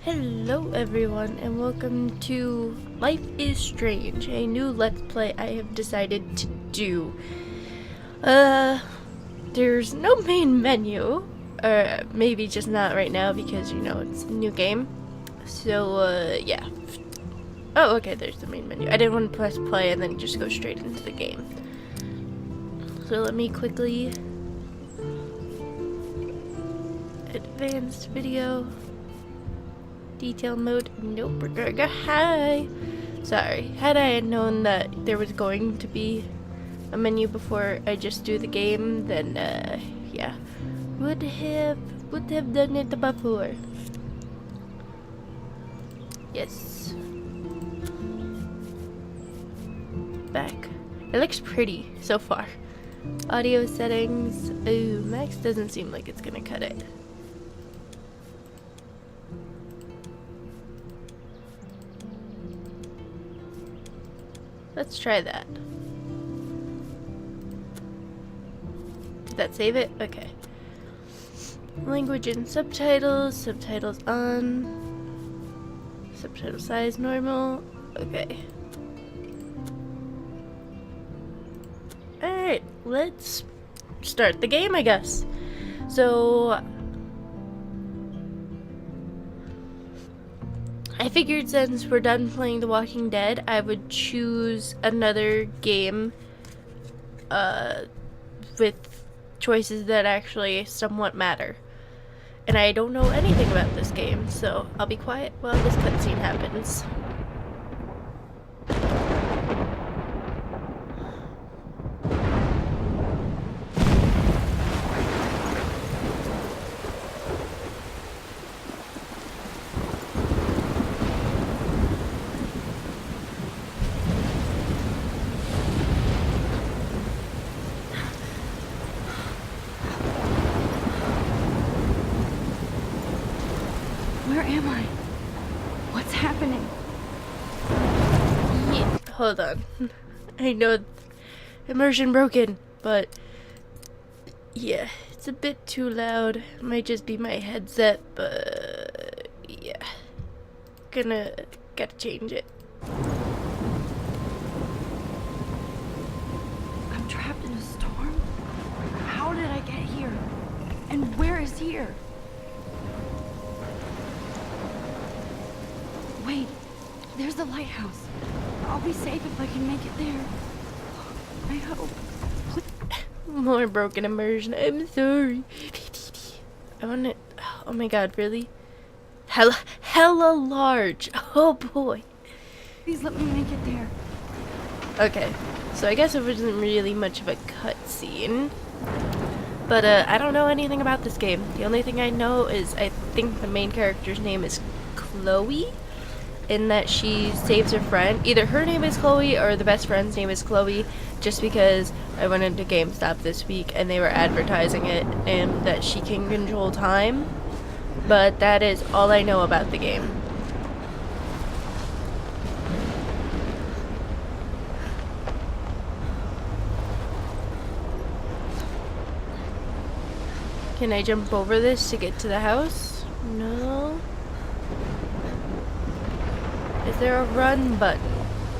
Hello everyone and welcome to Life is Strange, a new Let's Play I have decided to do. There's no main menu, or maybe just not right now because, you know, it's a new game. So, yeah. Oh, okay, there's the main menu. I didn't want to press play and then just go straight into the game. So let me quickly... Advanced video... Detail mode. Nope, we're gonna go high. Sorry. Had I known that there was going to be a menu before I just do the game, then yeah, would have done it before. Yes. Back. It looks pretty so far. Audio settings. Ooh, max doesn't seem like it's gonna cut it. Let's try that. Did that save it? Okay. Language and subtitles. Subtitles on. Subtitle size normal. Okay. Alright, let's start the game, I guess. So... I figured since we're done playing The Walking Dead, I would choose another game with choices that actually somewhat matter. And I don't know anything about this game, so I'll be quiet while this cutscene happens. Where am I? What's happening? Yeah, hold on. I know immersion broken, but yeah, it's a bit too loud. It might just be my headset, but yeah. Gotta change it. I'm trapped in a storm? How did I get here? And where is here? Wait, there's the lighthouse. I'll be safe if I can make it there. I hope. More broken immersion. I'm sorry. I wanna. Oh my god, really? Hella large. Oh boy. Please let me make it there. Okay, so I guess it wasn't really much of a cutscene. But I don't know anything about this game. The only thing I know is I think the main character's name is Chloe. In that she saves her friend. Either her name is Chloe or the best friend's name is Chloe, just because I went into GameStop this week and they were advertising it and that she can control time. But that is all I know about the game. Can I jump over this to get to the house? No. Is there a run button?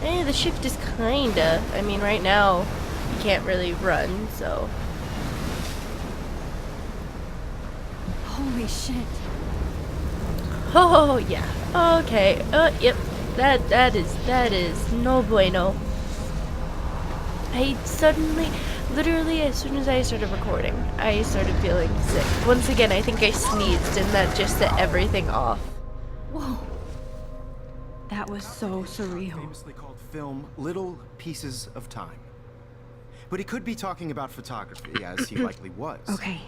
The shift is kinda. I mean, right now, you can't really run, so. Holy shit. Oh, yeah. Okay. Yep. That is no bueno. I suddenly, literally, as soon as I started recording, I started feeling sick. Once again, I think I sneezed, and that just set everything off. Whoa. That was so surreal. Famously called film Little Pieces of Time. But he could be talking about photography, as he likely was. Okay,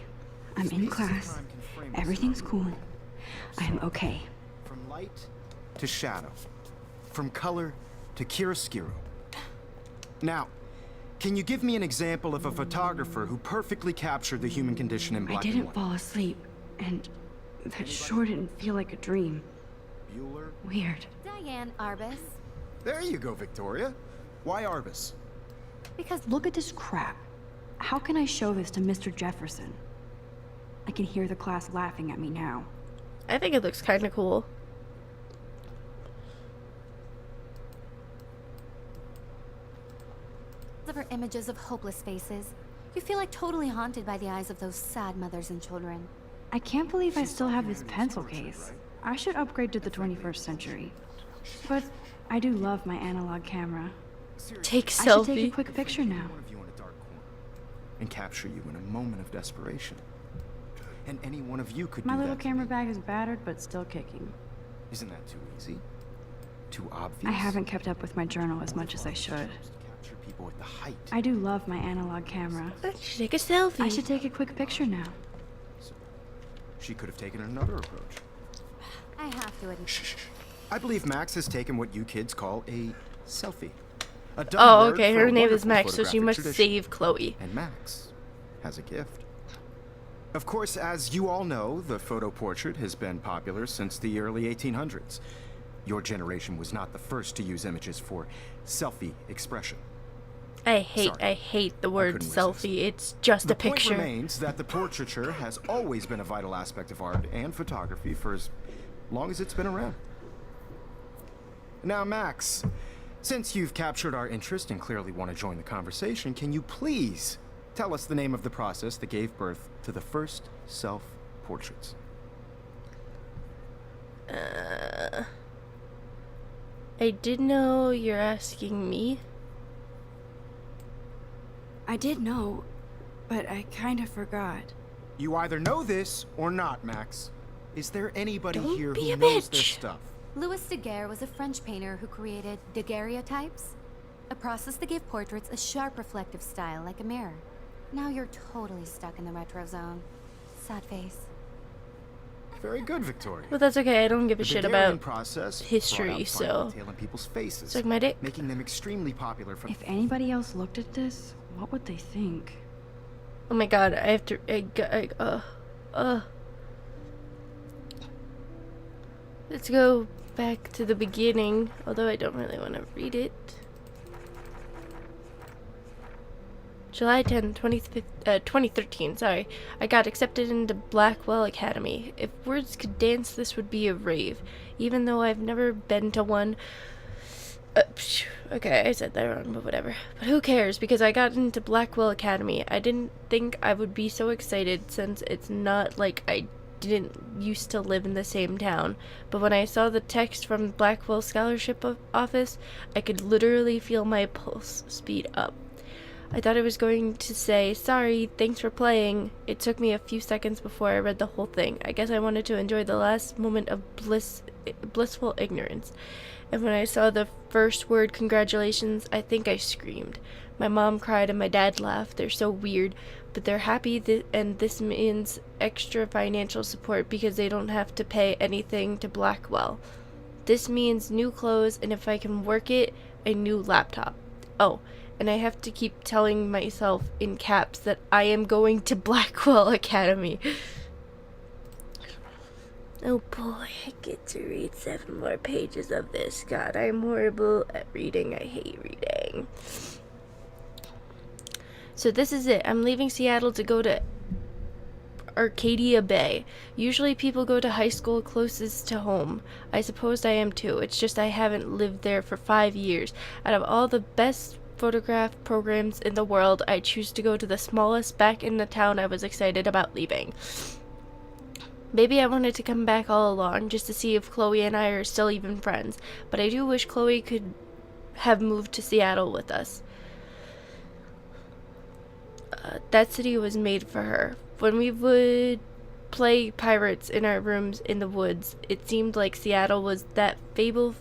I'm in class. Everything's cool. I'm okay. From light to shadow. From color to chiaroscuro. Now, can you give me an example of a photographer who perfectly captured the human condition in black and I didn't white? fall asleep, and that sure didn't feel like a dream. Bueller? Weird. Diane Arbus. There you go, Victoria. Why Arbus? Because look at this crap. How can I show this to Mr. Jefferson? I can hear the class laughing at me now. I think it looks kind of cool. cover images of hopeless faces. You feel like totally haunted by the eyes of those sad mothers and children. I can't believe I still have this pencil case. I should upgrade to the 21st century. But I do love my analog camera. Take I should take selfie. a quick picture now. One of you in a dark corner and capture you in a moment of desperation. And any one of you could My do little that. camera bag is battered but still kicking. Isn't that too easy? Too obvious? I haven't kept up with my journal as much as I should. Capture people at the height. I do love my analog camera. I should take a selfie. I should take a quick picture now. She could have taken another approach. I have to admit. Shh. I believe Max has taken what you kids call a selfie. A dumb Oh, word okay. for Her a name is wonderful Max, so she photographic must tradition. save Chloe. And Max has a gift. Of course, as you all know, the photo portrait has been popular since the early 1800s. Your generation was not the first to use images for selfie expression. I Sorry. hate the word couldn't selfie. It's just The a picture. point remains that the portraiture has always been a vital aspect of art and photography for as long as it's been around. Now, Max, since you've captured our interest and clearly want to join the conversation, can you please tell us the name of the process that gave birth to the first self-portraits? I did know you're asking me. I did know, but I kind of forgot. You either know this or not, Max. Is there anybody Don't here be who a knows their bitch. stuff? Louis Daguerre was a French painter who created daguerreotypes, a process that gave portraits a sharp reflective style like a mirror. Now you're totally stuck in the retro zone. Sad face. Very good, Victoria. But that's okay. I don't give a The shit Daguerrean about process history, brought out fine so- detail in people's faces, suck my dick. making them extremely popular from If anybody else looked at this, what would they think? Oh my god, I have to. Let's go back to the beginning, although I don't really want to read it. July 10th, 2013, sorry. I got accepted into Blackwell Academy. If words could dance, this would be a rave. Even though I've never been to one. Okay, I said that wrong, but whatever. But who cares, because I got into Blackwell Academy. I didn't think I would be so excited since it's not like I didn't used to live in the same town. But when I saw the text from Blackwell Scholarship Office, I could literally feel my pulse speed up. I thought I was going to say, sorry, thanks for playing. It took me a few seconds before I read the whole thing. I guess I wanted to enjoy the last moment of blissful ignorance. And when I saw the first word, congratulations, I think I screamed. My mom cried and my dad laughed. They're so weird, but they're happy and this means extra financial support because they don't have to pay anything to Blackwell. This means new clothes and if I can work it, a new laptop. Oh, and I have to keep telling myself in caps that I am going to Blackwell Academy. Oh boy, I get to read 7 more pages of this. God, I'm horrible at reading. I hate reading. So this is it. I'm leaving Seattle to go to Arcadia Bay. Usually people go to high school closest to home. I suppose I am too. It's just I haven't lived there for 5 years. Out of all the best photograph programs in the world, I choose to go to the smallest back in the town I was excited about leaving. Maybe I wanted to come back all along just to see if Chloe and I are still even friends, but I do wish Chloe could have moved to Seattle with us. That city was made for her. When we would play pirates in our rooms in the woods, it seemed like Seattle was that fabled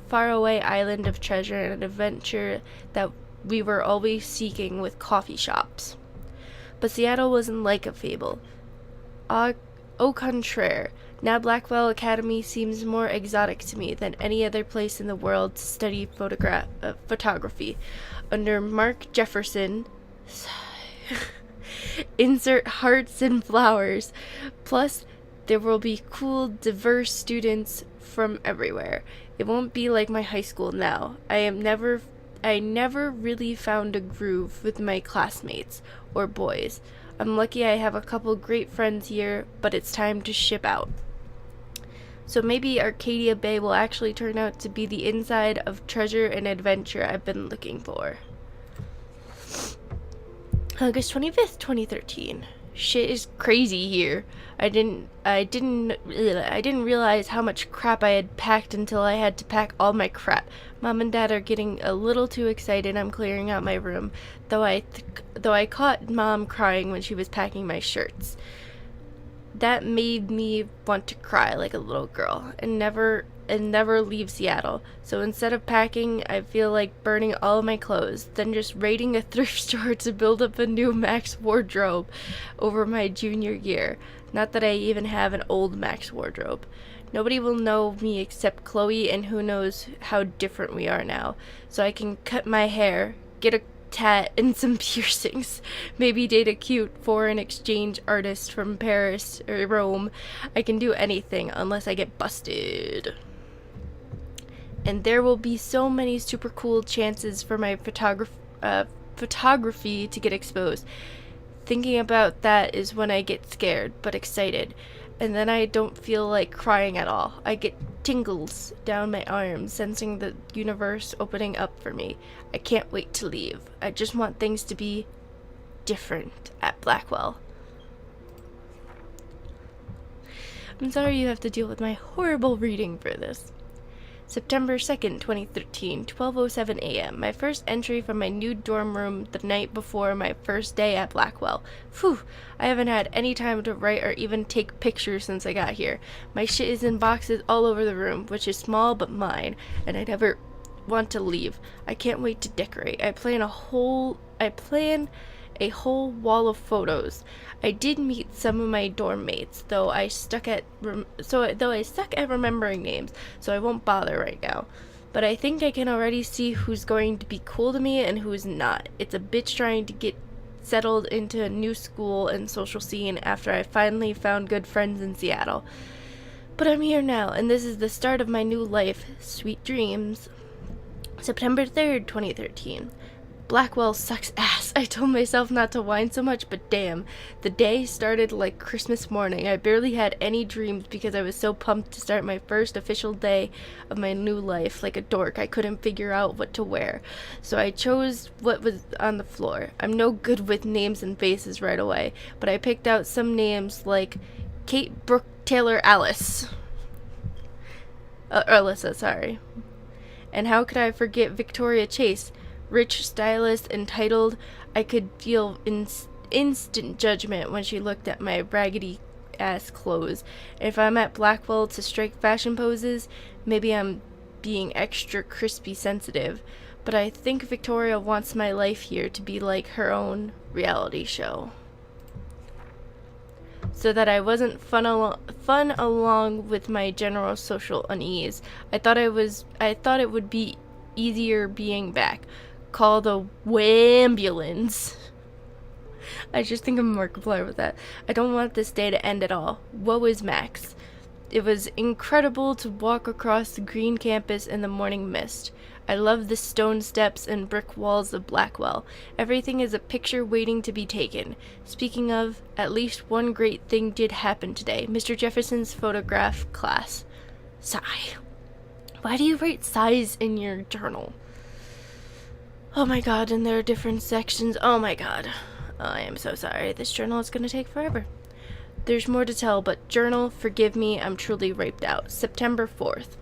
faraway island of treasure and adventure that we were always seeking with coffee shops. But Seattle wasn't like a fable. Au contraire, now Blackwell Academy seems more exotic to me than any other place in the world to study photography. Under Mark Jefferson, insert hearts and flowers. Plus, there will be cool, diverse students from everywhere. It won't be like my high school now. I never really found a groove with my classmates or boys. I'm lucky I have a couple great friends here, but it's time to ship out. So maybe Arcadia Bay will actually turn out to be the inside of treasure and adventure I've been looking for. August 25th, 2013. Shit is crazy here. I didn't realize how much crap I had packed until I had to pack all my crap. Mom and Dad are getting a little too excited. I'm clearing out my room, though I caught Mom crying when she was packing my shirts. That made me want to cry like a little girl and never leave Seattle. So instead of packing, I feel like burning all of my clothes, then just raiding a thrift store to build up a new Max wardrobe over my junior year. Not that I even have an old Max wardrobe. Nobody will know me except Chloe, and who knows how different we are now. So I can cut my hair, get a tat, and some piercings. Maybe date a cute foreign exchange artist from Paris or Rome. I can do anything unless I get busted. And there will be so many super cool chances for my photography to get exposed. Thinking about that is when I get scared, but excited. And then I don't feel like crying at all. I get tingles down my arms, sensing the universe opening up for me. I can't wait to leave. I just want things to be different at Blackwell. I'm sorry you have to deal with my horrible reading for this. September 2nd, 2013, 12:07 a.m. My first entry from my new dorm room the night before my first day at Blackwell. Phew, I haven't had any time to write or even take pictures since I got here. My shit is in boxes all over the room, which is small but mine, and I never want to leave. I can't wait to decorate. I plan a whole wall of photos. I did meet some of my dorm mates, though I stuck at remembering names, so I won't bother right now. But I think I can already see who's going to be cool to me and who's not. It's a bitch trying to get settled into a new school and social scene after I finally found good friends in Seattle. But I'm here now, and this is the start of my new life. Sweet dreams. September 3rd, 2013. Blackwell sucks ass. I told myself not to whine so much, but damn. The day started like Christmas morning. I barely had any dreams because I was so pumped to start my first official day of my new life. Like a dork, I couldn't figure out what to wear. So I chose what was on the floor. I'm no good with names and faces right away, but I picked out some names like Kate, Brooke, Taylor, Alice. Alyssa, sorry. And how could I forget Victoria Chase? Rich, stylist, entitled. I could feel instant judgment when she looked at my raggedy ass clothes. If I'm at Blackwell to strike fashion poses, maybe I'm being extra crispy sensitive. But I think Victoria wants my life here to be like her own reality show. So that I wasn't fun along with my general social unease. I thought it would be easier being back. Call the Wambulance. I just think I'm Markiplier with that. I don't want this day to end at all. Woe is Max. It was incredible to walk across the green campus in the morning mist. I love the stone steps and brick walls of Blackwell. Everything is a picture waiting to be taken. Speaking of, at least one great thing did happen today. Mr. Jefferson's photograph class. Sigh. Why do you write sighs in your journal? Oh my god, and there are different sections. Oh my god. I am so sorry. This journal is going to take forever. There's more to tell, but journal, forgive me, I'm truly raped out. September 4th.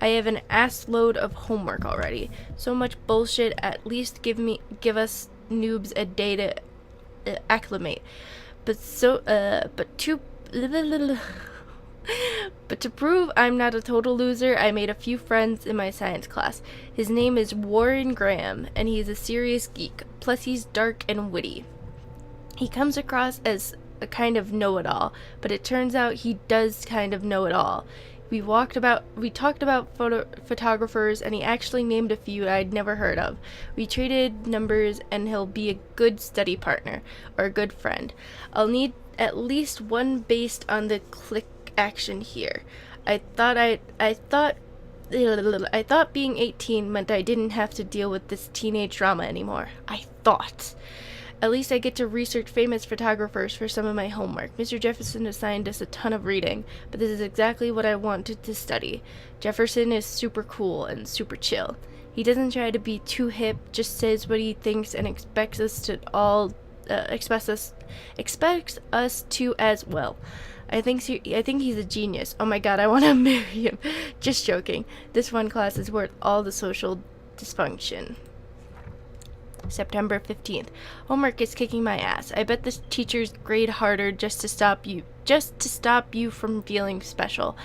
I have an ass load of homework already. So much bullshit, at least give us noobs a day to acclimate. But to prove I'm not a total loser, I made a few friends in my science class. His name is Warren Graham, and he's a serious geek. Plus, he's dark and witty. He comes across as a kind of know-it-all, but it turns out he does kind of know it all. We talked about photographers, and he actually named a few I'd never heard of. We traded numbers, and he'll be a good study partner, or a good friend. I'll need at least one based on the click action here. I thought being 18 meant I didn't have to deal with this teenage drama anymore. I thought. At least I get to research famous photographers for some of my homework. Mr. Jefferson assigned us a ton of reading, but this is exactly what I wanted to study. Jefferson is super cool and super chill. He doesn't try to be too hip, just says what he thinks and expects us to all expects us to as well. I think he's a genius. Oh my god, I want to marry him. Just joking. This one class is worth all the social dysfunction. September 15th. Homework is kicking my ass. I bet the teachers grade harder just to stop you from feeling special.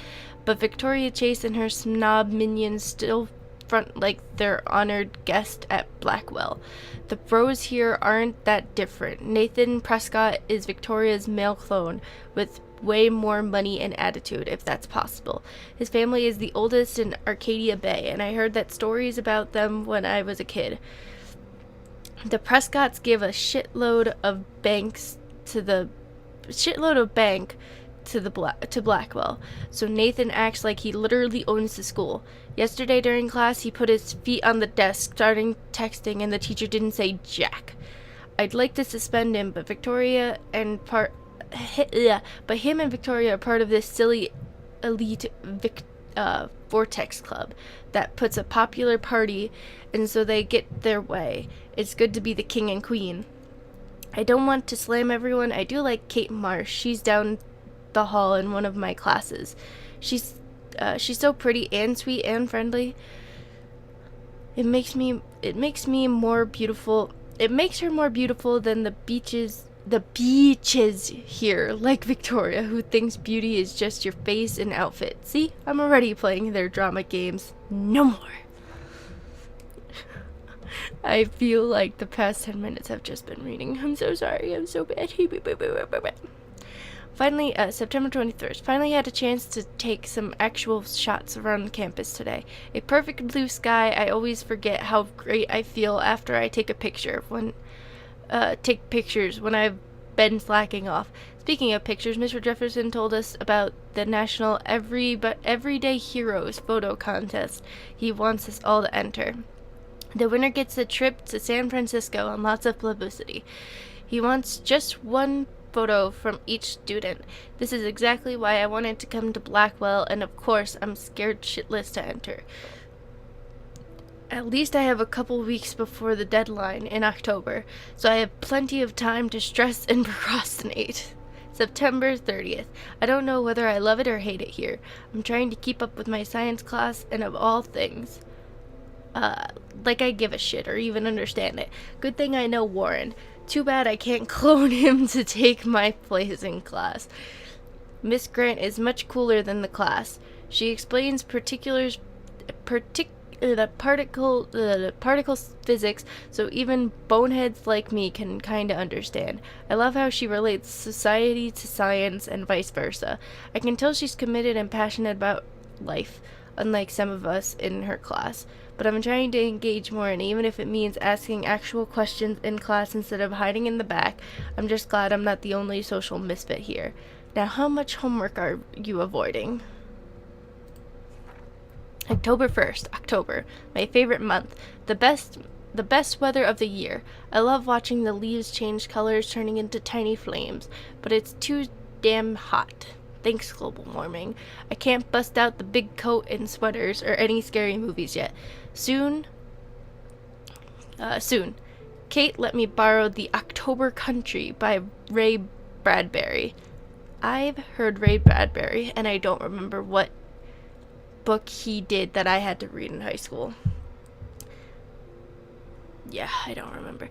But Victoria Chase and her snob minions still front like their honored guest at Blackwell. The bros here aren't that different. Nathan Prescott is Victoria's male clone with way more money and attitude, if that's possible. His family is the oldest in Arcadia Bay, and I heard that stories about them when I was a kid. The Prescotts give a shitload of bank to Blackwell, so Nathan acts like he literally owns the school. Yesterday during class, he put his feet on the desk, starting texting, and the teacher didn't say jack. I'd like to suspend him, but him and Victoria are part of this silly elite Vortex Club that puts a popular party, and so they get their way. It's good to be the king and queen. I don't want to slam everyone. I do like Kate Marsh. She's down the hall in one of my classes. She's so pretty and sweet and friendly. It makes me more beautiful. It makes her more beautiful than the beaches here, like Victoria, who thinks beauty is just your face and outfit. See, I'm already playing their drama games. No more. I feel like the past 10 minutes have just been reading. I'm so sorry. I'm so bad. Finally, September 23rd. Finally had a chance to take some actual shots around campus today. A perfect blue sky. I always forget how great I feel after I take pictures when I've been slacking off. Speaking of pictures, Mr. Jefferson told us about the National Everyday Heroes photo contest he wants us all to enter. The winner gets a trip to San Francisco and lots of publicity. He wants just one photo from each student. This is exactly why I wanted to come to Blackwell, and of course, I'm scared shitless to enter. At least I have a couple weeks before the deadline in October, so I have plenty of time to stress and procrastinate. September 30th. I don't know whether I love it or hate it here. I'm trying to keep up with my science class, and of all things, like I give a shit or even understand it. Good thing I know Warren. Too bad I can't clone him to take my place in class. Miss Grant is much cooler than the class. She explains particle physics, so even boneheads like me can kinda understand. I love how she relates society to science and vice versa. I can tell she's committed and passionate about life, unlike some of us in her class. But I'm trying to engage more, and even if it means asking actual questions in class instead of hiding in the back, I'm just glad I'm not the only social misfit here. Now, how much homework are you avoiding? October 1st. October. My favorite month. The best weather of the year. I love watching the leaves change colors, turning into tiny flames, but it's too damn hot. Thanks, global warming. I can't bust out the big coat and sweaters or any scary movies yet. Soon. Kate let me borrow The October Country by Ray Bradbury. I've heard Ray Bradbury, and I don't remember what book he did that I had to read in high school. Yeah, I don't remember.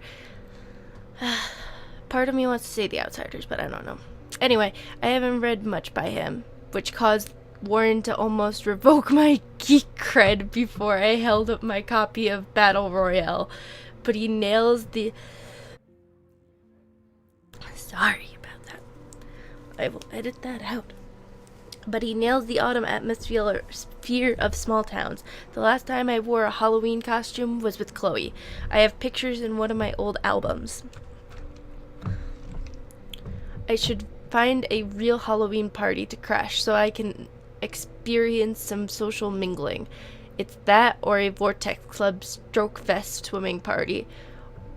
Part of me wants to say The Outsiders, but I don't know. Anyway, I haven't read much by him, which caused Warren to almost revoke my geek cred before I held up my copy of Battle Royale. But he nails the... Sorry about that. I will edit that out. But he nails the autumn atmosphere of small towns. The last time I wore a Halloween costume was with Chloe. I have pictures in one of my old albums. I should find a real Halloween party to crash so I can experience some social mingling. It's that or a Vortex Club Stroke Fest swimming party.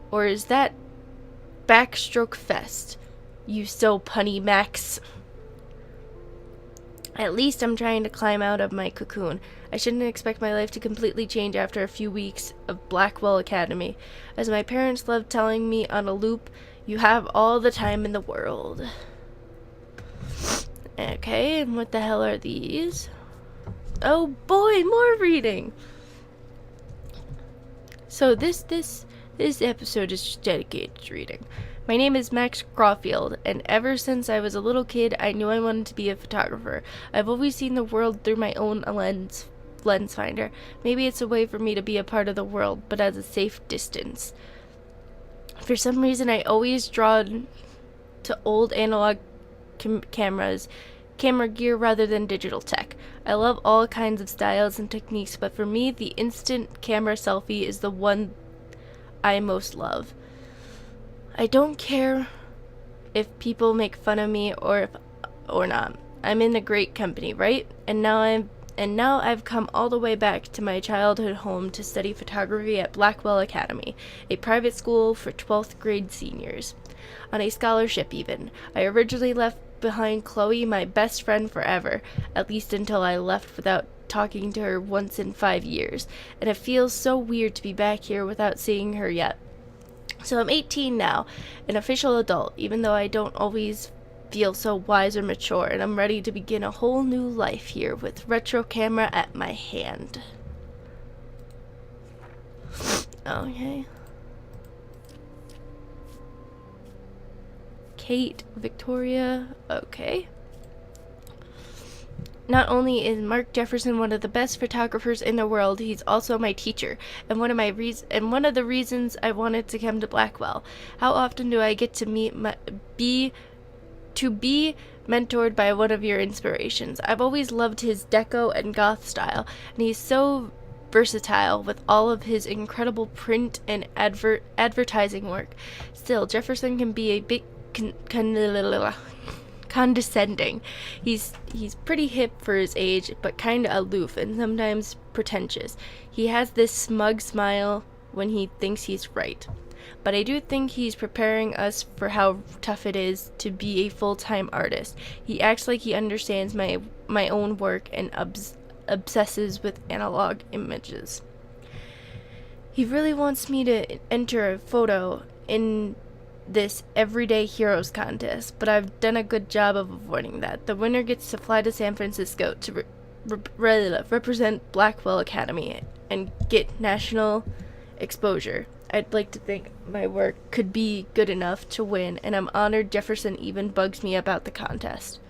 Or is that Backstroke Fest? You so punny, Max. At least I'm trying to climb out of my cocoon. I shouldn't expect my life to completely change after a few weeks of Blackwell Academy. As my parents love telling me on a loop, You have all the time in the world. Okay, and what the hell are these? Oh boy, more reading! So this episode is just dedicated to reading. My name is Max Crawfield, and ever since I was a little kid, I knew I wanted to be a photographer. I've always seen the world through my own lens finder. Maybe it's a way for me to be a part of the world, but at a safe distance. For some reason, I always drawn to old analog camera gear rather than digital tech. I love all kinds of styles and techniques, but for me, the instant camera selfie is the one I most love. I don't care if people make fun of me or not. I'm in a great company, right? And now I've come all the way back to my childhood home to study photography at Blackwell Academy, a private school for 12th grade seniors. On a scholarship even. I originally left behind Chloe, my best friend forever, at least until I left without talking to her once in 5 years, and it feels so weird to be back here without seeing her yet. So I'm 18 now, an official adult, even though I don't always feel so wise or mature, and I'm ready to begin a whole new life here with retro camera at my hand. Okay. Kate, Victoria, okay. Not only is Mark Jefferson one of the best photographers in the world, he's also my teacher, and one of the reasons I wanted to come to Blackwell. How often do I get to be mentored by one of your inspirations? I've always loved his deco and goth style, and he's so versatile with all of his incredible print and advertising work. Still, Jefferson can be a bit condescending. He's pretty hip for his age, but kinda aloof and sometimes pretentious. He has this smug smile when he thinks he's right. But I do think he's preparing us for how tough it is to be a full-time artist. He acts like he understands my own work and obsesses with analog images. He really wants me to enter a photo in this Everyday Heroes contest, but I've done a good job of avoiding that. The winner gets to fly to San Francisco to represent Blackwell Academy and get national exposure. I'd like to think my work could be good enough to win, and I'm honored Jefferson even bugs me about the contest.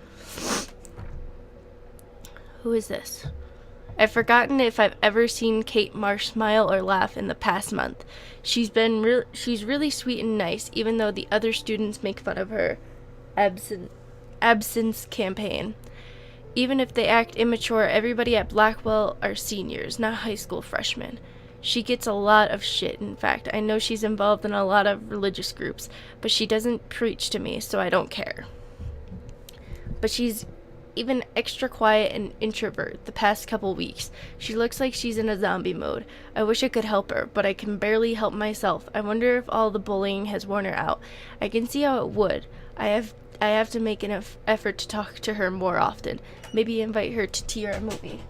Who is this? I've forgotten if I've ever seen Kate Marsh smile or laugh in the past month. She's really sweet and nice, even though the other students make fun of her absence campaign. Even if they act immature, everybody at Blackwell are seniors, not high school freshmen. She gets a lot of shit. In fact, I know she's involved in a lot of religious groups, but she doesn't preach to me, so I don't care. But she's even extra quiet and introvert the past couple weeks. She looks like she's in a zombie mode. I wish I could help her, but I can barely help myself. I wonder if all the bullying has worn her out. I can see how it would. I have to make an effort to talk to her more often. Maybe invite her to tea or a movie.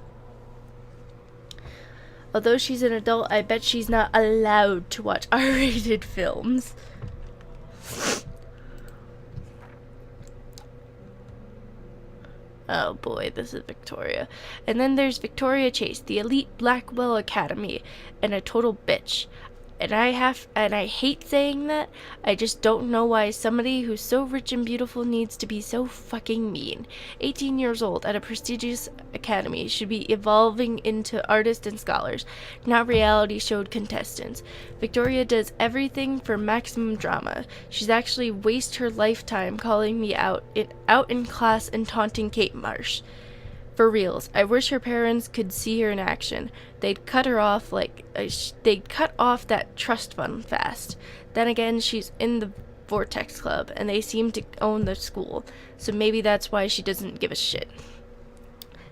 Although she's an adult, I bet she's not allowed to watch R-rated films. Oh boy, this is Victoria. And then there's Victoria Chase, the elite Blackwell Academy, and a total bitch. And I hate saying that. I just don't know why somebody who's so rich and beautiful needs to be so fucking mean. 18 years old at a prestigious academy should be evolving into artists and scholars, not reality show contestants. Victoria does everything for maximum drama. She's actually wasted her lifetime calling me out in class and taunting Kate Marsh. For reals, I wish her parents could see her in action. They'd cut her off they'd cut off that trust fund fast. Then again, she's in the Vortex Club, and they seem to own the school, so maybe that's why she doesn't give a shit.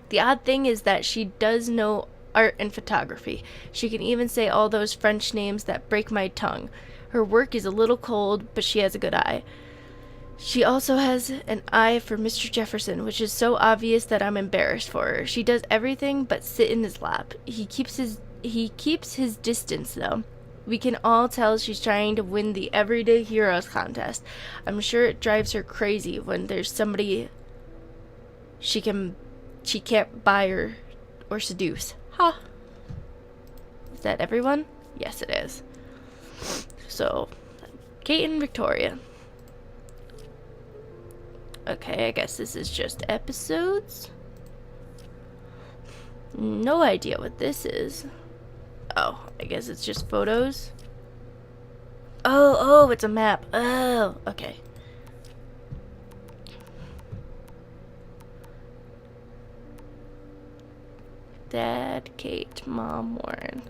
The odd thing is that she does know art and photography. She can even say all those French names that break my tongue. Her work is a little cold, but she has a good eye. She also has an eye for Mr. Jefferson, which is so obvious that I'm embarrassed for her. She does everything but sit in his lap. He keeps his distance, though. We can all tell she's trying to win the Everyday Heroes contest. I'm sure it drives her crazy when there's somebody she can't buy or seduce. Ha! Huh. Is that everyone? Yes, it is. So, Kate and Victoria. Okay, I guess this is just episodes. No idea what this is. Oh, I guess it's just photos. Oh, it's a map. Oh, okay. Dad, Kate, Mom, Warren.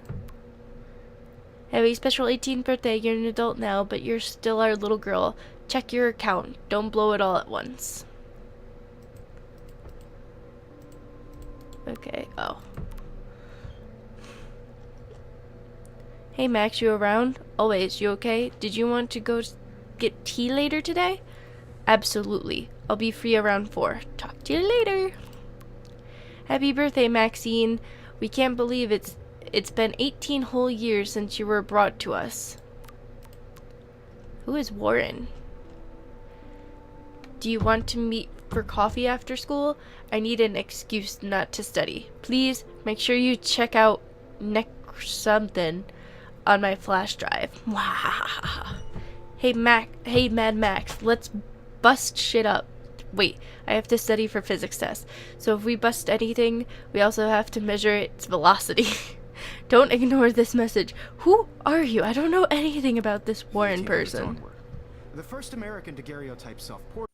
Happy special 18th birthday. You're an adult now, but you're still our little girl. Check your account. Don't blow it all at once. Okay, oh. Hey Max, you around? Always, you okay? Did you want to go get tea later today? Absolutely. I'll be free around 4. Talk to you later. Happy birthday, Maxine. We can't believe it's been 18 whole years since you were brought to us. Who is Warren? Do you want to meet for coffee after school? I need an excuse not to study. Please make sure you check out something on my flash drive. Hey Mad Max, let's bust shit up. Wait, I have to study for physics test. So if we bust anything, we also have to measure its velocity. Don't ignore this message. Who are you? I don't know anything about this Warren person. The first American daguerreotype self-portrait.